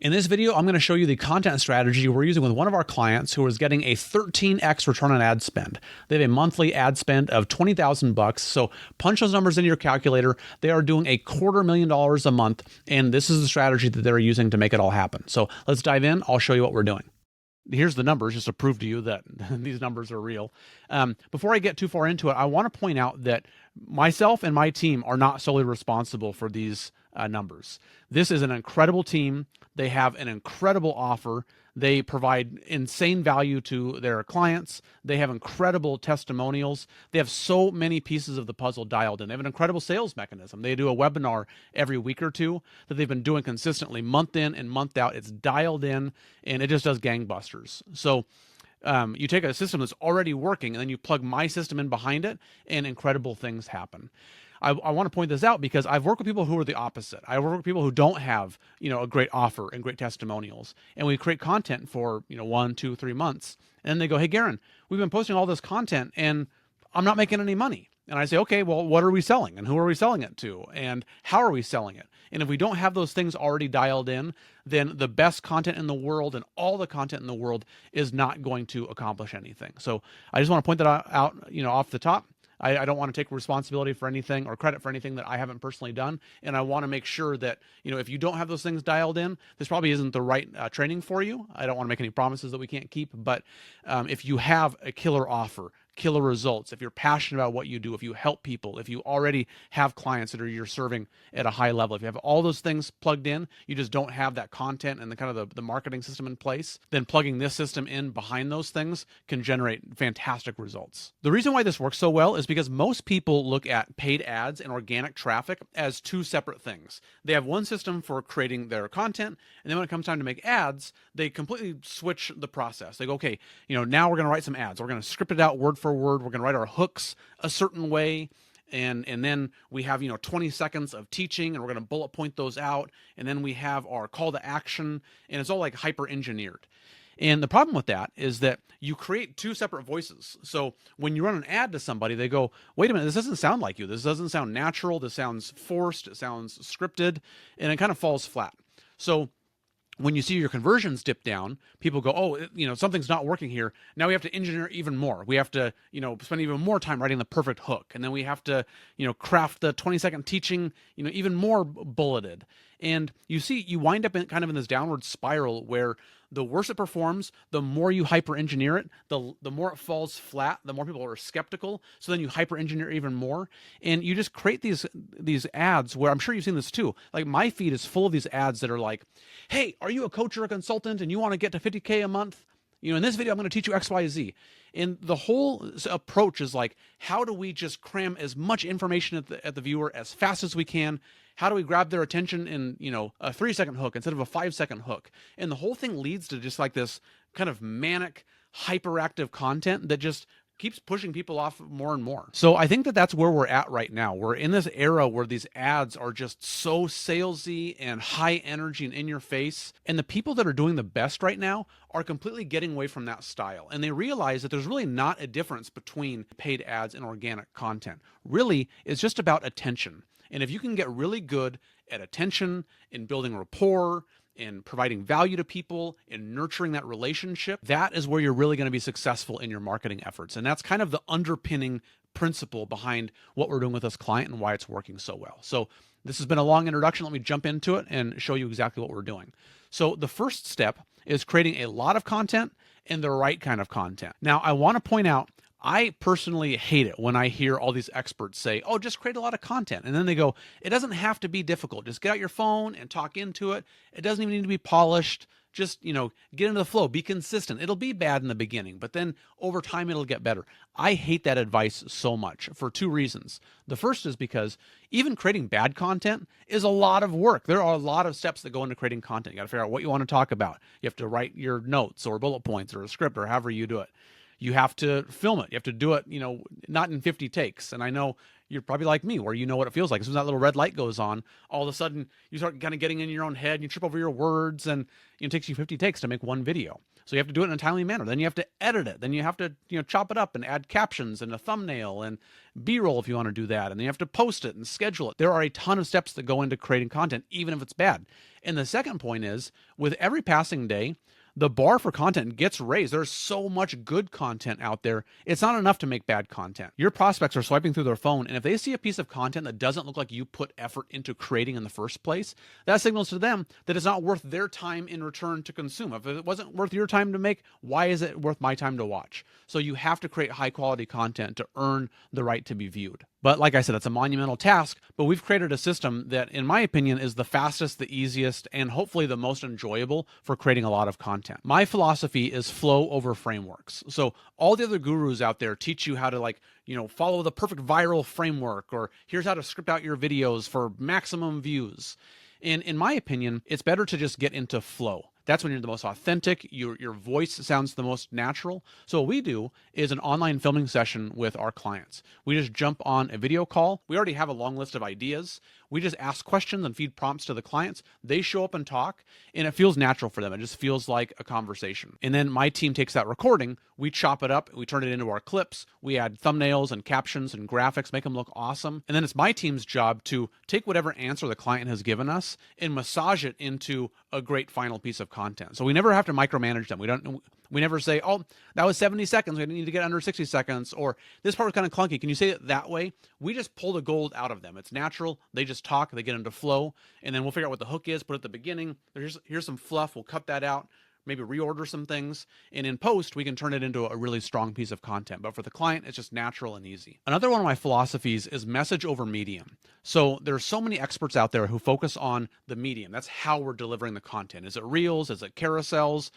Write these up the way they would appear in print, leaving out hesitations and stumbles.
In this video, I'm going to show you the content strategy we're using with one of our clients who is getting a 13x return on ad spend. They have a monthly ad spend of $20,000. So punch those numbers into your calculator. They are doing $250,000 a month, and this is the strategy that they're using to make it all happen. So let's dive in. I'll show you what we're doing. Here's the numbers just to prove to you that these numbers are real. Before I get too far into it, I want to point out that myself and my team are not solely responsible for these numbers. This is an incredible team. They have an incredible offer. They provide insane value to their clients. They have incredible testimonials. They have so many pieces of the puzzle dialed in. They have an incredible sales mechanism. They do a webinar every week or two that they've been doing consistently, month in and month out. It's dialed in, and it just does gangbusters. So you take a system that's already working, and then you plug my system in behind it, and incredible things happen. I want to point this out because I've worked with people who are the opposite. I work with people who don't have, a great offer and great testimonials. And we create content for, 1, 2, 3 months. And then they go, "Hey, Garen, we've been posting all this content and I'm not making any money." And I say, "Okay, well, what are we selling? And who are we selling it to? And how are we selling it?" And if we don't have those things already dialed in, then the best content in the world and all the content in the world is not going to accomplish anything. So I just want to point that out, off the top. I don't want to take responsibility for anything or credit for anything that I haven't personally done. And I want to make sure that, if you don't have those things dialed in, this probably isn't the right training for you. I don't want to make any promises that we can't keep. But if you have a killer offer, killer results, if you're passionate about what you do, if you help people, if you already have clients that you're serving at a high level, if you have all those things plugged in, you just don't have that content and the kind of the marketing system in place, then plugging this system in behind those things can generate fantastic results. The reason why this works so well is because most people look at paid ads and organic traffic as two separate things. They have one system for creating their content, and then when it comes time to make ads, they completely switch the process. They go, "Okay, now we're going to write some ads. We're going to script it out word for word. We're going to write our hooks a certain way. And then we have, 20 seconds of teaching, and we're going to bullet point those out. And then we have our call to action, and it's all like hyper engineered." And the problem with that is that you create two separate voices. So when you run an ad to somebody, they go, "Wait a minute, this doesn't sound like you. This doesn't sound natural. This sounds forced. It sounds scripted," and it kind of falls flat. So when you see your conversions dip down, people go, "Oh, something's not working here. Now we have to engineer even more. We have to, spend even more time writing the perfect hook. And then we have to, craft the 20-second teaching, even more bulleted." And you wind up kind of in this downward spiral where the worse it performs, the more you hyper engineer it, the more it falls flat, the more people are skeptical. So then you hyper engineer even more. And you just create these ads where, I'm sure you've seen this too. Like, my feed is full of these ads that are like, "Hey, are you a coach or a consultant and you want to get to 50K a month? In this video, I'm going to teach you X, Y, Z." And the whole approach is like, how do we just cram as much information at the viewer as fast as we can? How do we grab their attention in, a 3-second hook instead of a 5-second hook? And the whole thing leads to just like this kind of manic, hyperactive content that just keeps pushing people off more and more. So I think that that's where we're at right now. We're in this era where these ads are just so salesy and high energy and in your face. And the people that are doing the best right now are completely getting away from that style. And they realize that there's really not a difference between paid ads and organic content. Really, it's just about attention. And if you can get really good at attention, in building rapport, in providing value to people, in nurturing that relationship, that is where you're really going to be successful in your marketing efforts. And that's kind of the underpinning principle behind what we're doing with this client and why it's working so well. So this has been a long introduction. Let me jump into it and show you exactly what we're doing. So the first step is creating a lot of content and the right kind of content. Now, I want to point out, I personally hate it when I hear all these experts say, "Oh, just create a lot of content." And then they go, "It doesn't have to be difficult. Just get out your phone and talk into it. It doesn't even need to be polished. Just, get into the flow, be consistent. It'll be bad in the beginning, but then over time it'll get better." I hate that advice so much for two reasons. The first is because even creating bad content is a lot of work. There are a lot of steps that go into creating content. You got to figure out what you want to talk about. You have to write your notes or bullet points or a script or however you do it. You have to film it. You have to do it, not in 50 takes. And I know you're probably like me, where you know what it feels like. As soon as that little red light goes on, all of a sudden you start kind of getting in your own head and you trip over your words, and it takes you 50 takes to make one video. So you have to do it in a timely manner. Then you have to edit it. Then you have to, chop it up and add captions and a thumbnail and B-roll if you want to do that. And then you have to post it and schedule it. There are a ton of steps that go into creating content, even if it's bad. And the second point is, with every passing day, the bar for content gets raised. There's so much good content out there. It's not enough to make bad content. Your prospects are swiping through their phone, and if they see a piece of content that doesn't look like you put effort into creating in the first place, that signals to them that it's not worth their time in return to consume. If it wasn't worth your time to make, why is it worth my time to watch? So you have to create high quality content to earn the right to be viewed. But like I said, it's a monumental task, but we've created a system that, in my opinion, is the fastest, the easiest, and hopefully the most enjoyable for creating a lot of content. My philosophy is flow over frameworks. So all the other gurus out there teach you how to follow the perfect viral framework, or here's how to script out your videos for maximum views. And in my opinion, it's better to just get into flow. That's when you're the most authentic, your voice sounds the most natural. So what we do is an online filming session with our clients. We just jump on a video call. We already have a long list of ideas. We just ask questions and feed prompts to the clients. They show up and talk, and it feels natural for them. It just feels like a conversation. And then my team takes that recording, we chop it up, we turn it into our clips, we add thumbnails and captions and graphics, make them look awesome. And then it's my team's job to take whatever answer the client has given us and massage it into a great final piece of content. So we never have to micromanage them. We never say, oh, that was 70 seconds. We need to get under 60 seconds. Or this part was kind of clunky. Can you say it that way? We just pull the gold out of them. It's natural. They just talk. They get into flow. And then we'll figure out what the hook is, put it at the beginning. Here's some fluff. We'll cut that out. Maybe reorder some things. And in post, we can turn it into a really strong piece of content. But for the client, it's just natural and easy. Another one of my philosophies is message over medium. So there's so many experts out there who focus on the medium. That's how we're delivering the content. Is it reels? Is it carousels?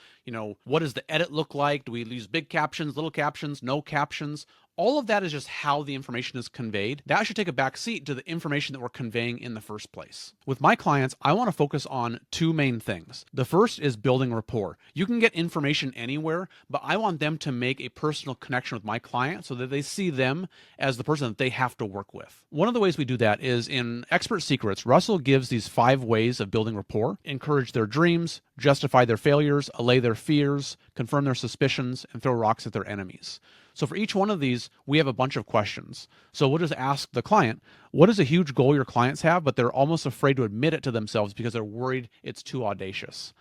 What does the edit look like? Do we use big captions, little captions, no captions? All of that is just how the information is conveyed. That should take a back seat to the information that we're conveying in the first place. With my clients, I want to focus on two main things. The first is building rapport. You can get information anywhere, but I want them to make a personal connection with my client so that they see them as the person that they have to work with. One of the ways we do that is in Expert Secrets. Russell gives these 5 ways of building rapport: encourage their dreams, justify their failures, allay their fears, confirm their suspicions, and throw rocks at their enemies. So for each one of these, we have a bunch of questions. So we'll just ask the client, what is a huge goal your clients have, but they're almost afraid to admit it to themselves because they're worried it's too audacious?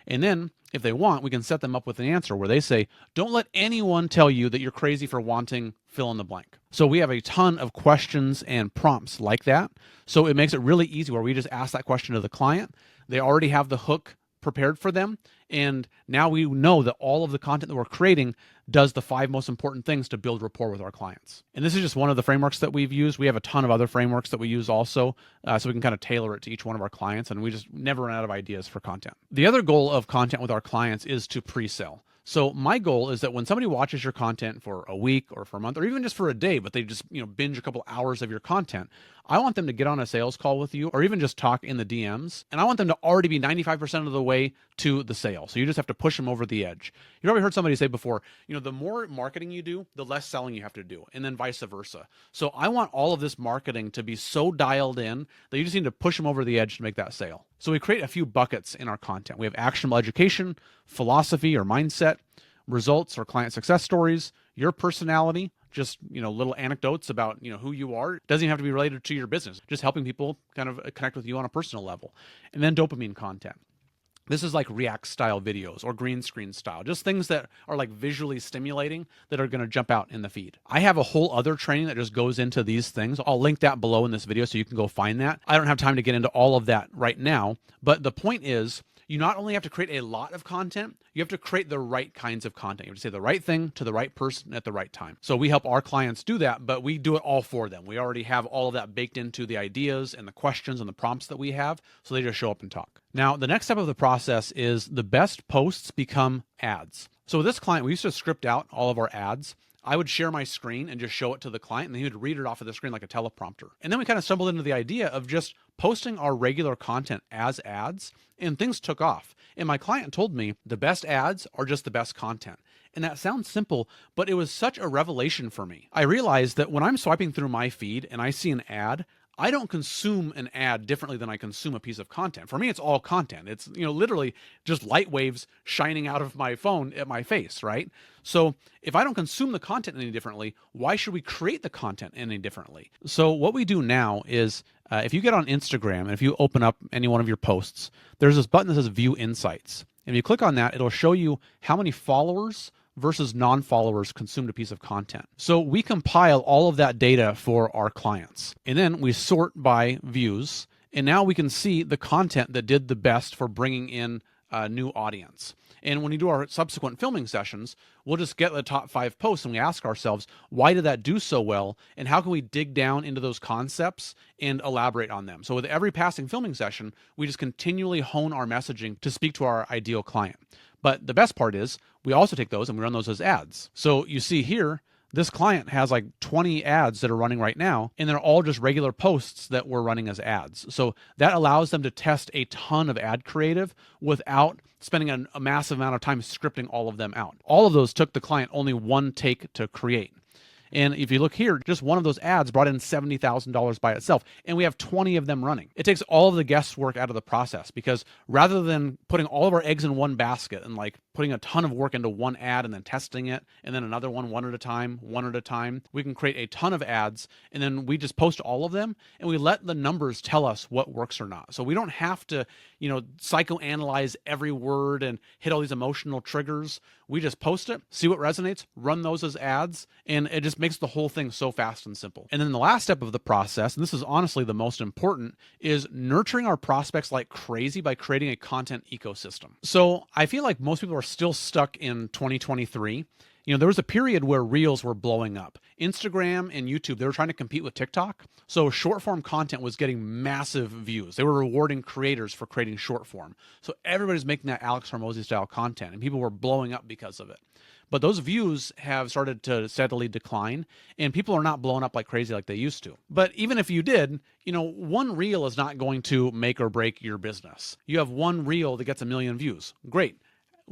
And then, if they want, we can set them up with an answer where they say, don't let anyone tell you that you're crazy for wanting fill in the blank. So we have a ton of questions and prompts like that. So it makes it really easy where we just ask that question to the client. They already have the hook prepared for them. And now we know that all of the content that we're creating does the 5 most important things to build rapport with our clients. And this is just one of the frameworks that we've used. We have a ton of other frameworks that we use also, so we can kind of tailor it to each one of our clients, and we just never run out of ideas for content. The other goal of content with our clients is to pre-sell. So my goal is that when somebody watches your content for a week or for a month or even just for a day, but they just binge a couple hours of your content, I want them to get on a sales call with you or even just talk in the DMs. And I want them to already be 95% of the way to the sale. So you just have to push them over the edge. You've probably heard somebody say before, the more marketing you do, the less selling you have to do, and then vice versa. So I want all of this marketing to be so dialed in that you just need to push them over the edge to make that sale. So we create a few buckets in our content. We have actionable education, philosophy or mindset, results or client success stories, your personality, just little anecdotes about who you are. It doesn't even have to be related to your business, just helping people kind of connect with you on a personal level. And then dopamine content. This is like React style videos or green screen style, just things that are like visually stimulating that are going to jump out in the feed. I have a whole other training that just goes into these things. I'll link that below in this video so you can go find that. I don't have time to get into all of that right now, but the point is, you not only have to create a lot of content, you have to create the right kinds of content. You have to say the right thing to the right person at the right time. So we help our clients do that, but we do it all for them. We already have all of that baked into the ideas and the questions and the prompts that we have, so they just show up and talk. Now, the next step of the process is the best posts become ads. So with this client, we used to script out all of our ads. I would share my screen and just show it to the client, and he would read it off of the screen like a teleprompter. And then we kind of stumbled into the idea of just posting our regular content as ads, and things took off. And my client told me the best ads are just the best content. And that sounds simple, but it was such a revelation for me. I realized that when I'm swiping through my feed and I see an ad, I don't consume an ad differently than I consume a piece of content. For me, it's all content. It's, literally just light waves shining out of my phone at my face, right? So if I don't consume the content any differently, why should we create the content any differently? So what we do now is, if you get on Instagram and if you open up any one of your posts, there's this button that says View Insights. And if you click on that, it'll show you how many followers versus non-followers consumed a piece of content. So we compile all of that data for our clients. And then we sort by views. And now we can see the content that did the best for bringing in a new audience. And when we do our subsequent filming sessions, we'll just get the top 5 posts and we ask ourselves, why did that do so well? And how can we dig down into those concepts and elaborate on them? So with every passing filming session, we just continually hone our messaging to speak to our ideal client. But the best part is we also take those and we run those as ads. So you see here, this client has like 20 ads that are running right now, and they're all just regular posts that we're running as ads. So that allows them to test a ton of ad creative without spending a massive amount of time scripting all of them out. All of those took the client only one take to create. And if you look here, just one of those ads brought in $70,000 by itself, and we have 20 of them running. It takes all of the guesswork out of the process, because rather than putting all of our eggs in one basket and like putting a ton of work into one ad and then testing it, and then another one at a time, we can create a ton of ads, and then we just post all of them, and we let the numbers tell us what works or not. So we don't have to, psychoanalyze every word and hit all these emotional triggers. We just post it, see what resonates, run those as ads, and it just makes the whole thing so fast and simple. And then the last step of the process, and this is honestly the most important, is nurturing our prospects like crazy by creating a content ecosystem. So I feel like most people are still stuck in 2023. There was a period where Reels were blowing up. Instagram and YouTube, they were trying to compete with TikTok. So short form content was getting massive views. They were rewarding creators for creating short form. So everybody's making that Alex Hormozi style content, and people were blowing up because of it. But those views have started to steadily decline, and people are not blowing up like crazy like they used to. But even if you did, one reel is not going to make or break your business. You have one reel that gets 1 million views. Great.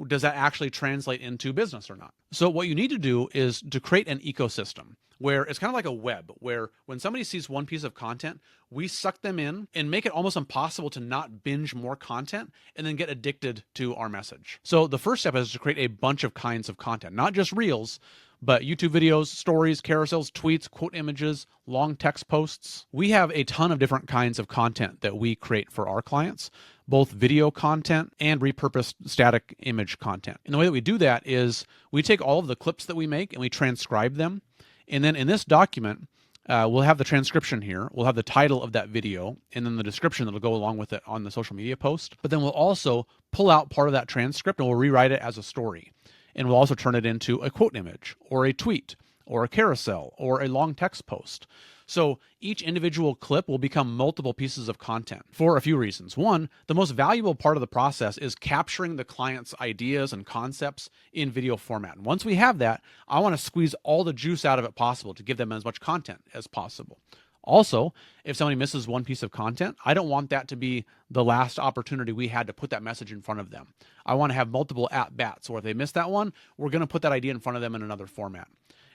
Does that actually translate into business or not? So what you need to do is to create an ecosystem where it's kind of like a web, where when somebody sees one piece of content, we suck them in and make it almost impossible to not binge more content and then get addicted to our message. So the first step is to create a bunch of kinds of content, not just reels, but YouTube videos, stories, carousels, tweets, quote images, long text posts. We have a ton of different kinds of content that we create for our clients, both video content and repurposed static image content. And the way that we do that is we take all of the clips that we make and we transcribe them. And then in this document, we'll have the transcription here. We'll have the title of that video and then the description that'll go along with it on the social media post. But then we'll also pull out part of that transcript and we'll rewrite it as a story. And we'll also turn it into a quote image or a tweet or a carousel or a long text post. So each individual clip will become multiple pieces of content for a few reasons. One, the most valuable part of the process is capturing the client's ideas and concepts in video format. And once we have that, I want to squeeze all the juice out of it possible to give them as much content as possible. Also, if somebody misses one piece of content, I don't want that to be the last opportunity we had to put that message in front of them. I want to have multiple at-bats, or if they miss that one, we're going to put that idea in front of them in another format.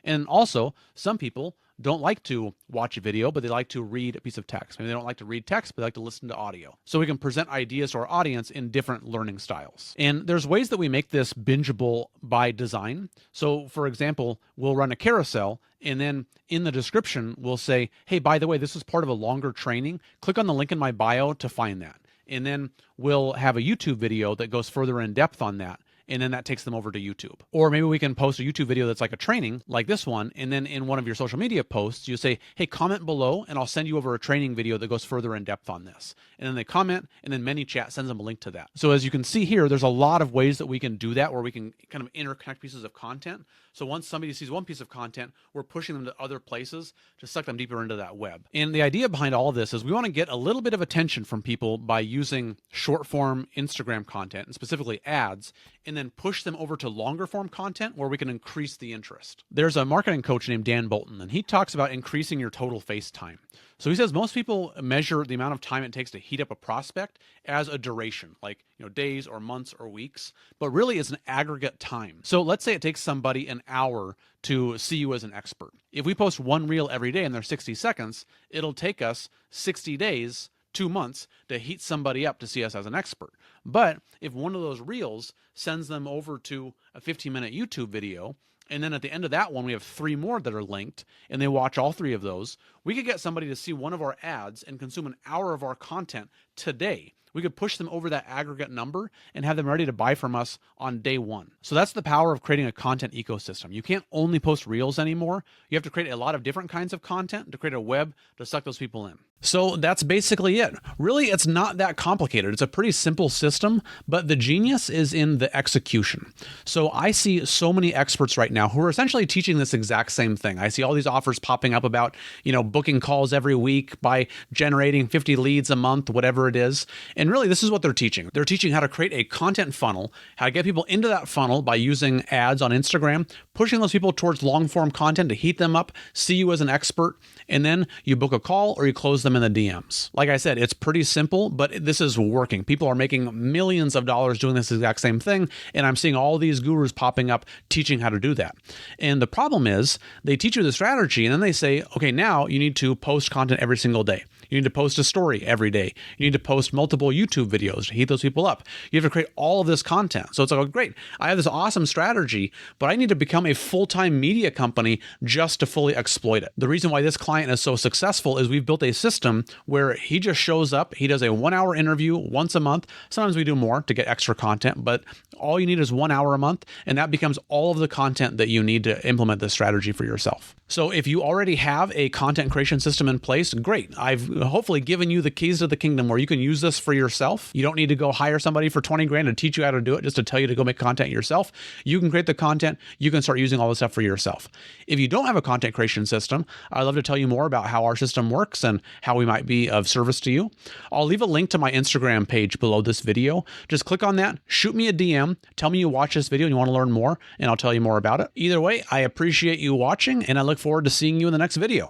And also, some people don't like to watch a video, but they like to read a piece of text. Maybe they don't like to read text, but they like to listen to audio. So we can present ideas to our audience in different learning styles. And there's ways that we make this bingeable by design. So for example, we'll run a carousel, and then in the description, we'll say, hey, by the way, this is part of a longer training. Click on the link in my bio to find that. And then we'll have a YouTube video that goes further in depth on that. And then that takes them over to YouTube. Or maybe we can post a YouTube video that's like a training, like this one, and then in one of your social media posts, you say, hey, comment below, and I'll send you over a training video that goes further in depth on this. And then they comment, and then ManyChat sends them a link to that. So as you can see here, there's a lot of ways that we can do that, where we can kind of interconnect pieces of content. So once somebody sees one piece of content, we're pushing them to other places to suck them deeper into that web. And the idea behind all of this is we want to get a little bit of attention from people by using short form Instagram content, and specifically ads, and then push them over to longer form content where we can increase the interest. There's a marketing coach named Dan Bolton, and he talks about increasing your total face time. So he says most people measure the amount of time it takes to heat up a prospect as a duration, like days or months or weeks, but really it's an aggregate time. So let's say it takes somebody an hour to see you as an expert. If we post one reel every day and they're 60 seconds, it'll take us 60 days, 2 months to heat somebody up to see us as an expert. But if one of those reels sends them over to a 15-minute YouTube video, and then at the end of that one, we have 3 more that are linked, and they watch all 3 of those, we could get somebody to see one of our ads and consume an hour of our content today. We could push them over that aggregate number and have them ready to buy from us on day 1. So that's the power of creating a content ecosystem. You can't only post reels anymore. You have to create a lot of different kinds of content to create a web to suck those people in. So that's basically it. Really, it's not that complicated. It's a pretty simple system, but the genius is in the execution. So I see so many experts right now who are essentially teaching this exact same thing. I see all these offers popping up about, booking calls every week by generating 50 leads a month, whatever it is. And really, this is what they're teaching. They're teaching how to create a content funnel, how to get people into that funnel by using ads on Instagram, pushing those people towards long form content to heat them up, see you as an expert, and then you book a call or you close them in the DMs. Like I said, it's pretty simple, but this is working. People are making millions of dollars doing this exact same thing, and I'm seeing all these gurus popping up teaching how to do that. And the problem is they teach you the strategy, and then they say, okay, now you need to post content every single day. You need to post a story every day. You need to post multiple YouTube videos to heat those people up. You have to create all of this content. So it's like, oh, great, I have this awesome strategy, but I need to become a full-time media company just to fully exploit it. The reason why this client is so successful is we've built a system where he just shows up, he does a 1-hour interview once a month. Sometimes we do more to get extra content, but all you need is 1 hour a month, and that becomes all of the content that you need to implement this strategy for yourself. So if you already have a content creation system in place, great. I've hopefully given you the keys to the kingdom where you can use this for yourself. You don't need to go hire somebody for 20 grand to teach you how to do it, just to tell you to go make content yourself. You can create the content. You can start using all this stuff for yourself. If you don't have a content creation system, I'd love to tell you more about how our system works and how we might be of service to you. I'll leave a link to my Instagram page below this video. Just click on that, shoot me a DM, tell me you watch this video and you want to learn more, and I'll tell you more about it. Either way, I appreciate you watching, and I look forward to seeing you in the next video.